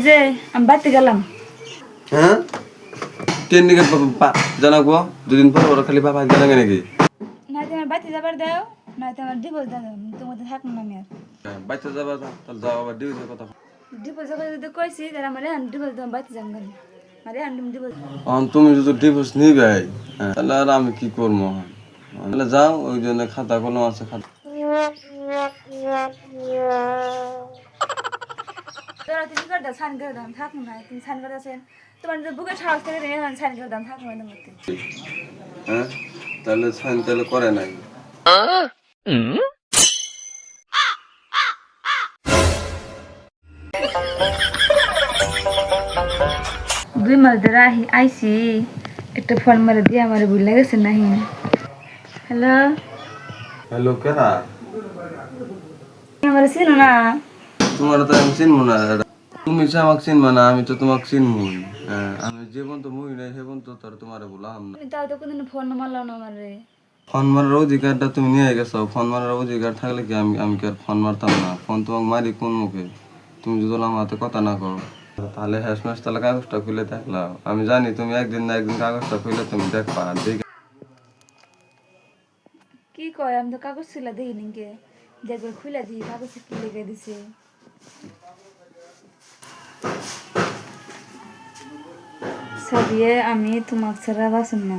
যে আমি বাড়তে গেলাম। হ্যাঁ কেন দিকে জানাবো দুদিন পর ওরা খালি বাবা জানাবে নাকি? না তোমার বাড়তে যাবার দাও, না তোমার ডিভোর্স দাও, তোমার থাকবো না আমি আর। বাচ্চা যাবা তাহলে যাও আবার ডিউটির কথা। ডিভোর্স যদি কইছি তাহলে আমার ডিভোর্স তোমার বাড়তে যাবো কেন? আরে তুমি ডিভোর্স তুমি যদি ডিভোর্স নিবে তাহলে আর আমি কি করবো? তাহলে যাও, ওই জন্য খাতা কলম আছে খাতা। তোরা তুমি করে দাও, সাইন করে দাও, আমি থাকবো না। তুমি সাইন করে আছেন, তোমার যদি বুকের সাহস থেকে সাইন করে দাও, থাকবো না মধ্যে। হ্যাঁ তাহলে সাইন তাহলে করে নাই। দুই মাস ধরে আইসি, একটা ফোন মারে দিয়ে আমার ভুলে গেছে নাহি। হ্যালো হ্যালো কেরা? আমার চিনো না? তোমার তো আমি চিনবো না। তুমি যে আমাকে চিনবা না, আমি তো তোমাকে চিনবই। হ্যাঁ আমি জীবন তো মুই নাই সেবন তো তোর তোমার বললাম না। তুমি তাও তো কোনদিন ফোন মারলাম না আমার রে। ফোন মারার অধিকারটা তুমি নিয়ে গেছো। ফোন মারার অধিকার থাকলে কি আমি আমি কি আর ফোন মারতাম না? ফোন তোমাকে মারি কোন মুখে? তুমি যদি আমার হাতে কথা না করো তাহলে হ্যাশ ম্যাশ তাহলে কাগজটা খুলে দেখলাম। আমি জানি তুমি একদিন না একদিন কাগজটা খুলে তুমি দেখবা দেখে। কি কয়, আমি তো কাগজ ছিল দেখি নিকে, দেখবে খুলে দিই কাগজে কি লিখে দিছে। সাদিয়ে আমি তোমাকে ছাড়া বাসন না।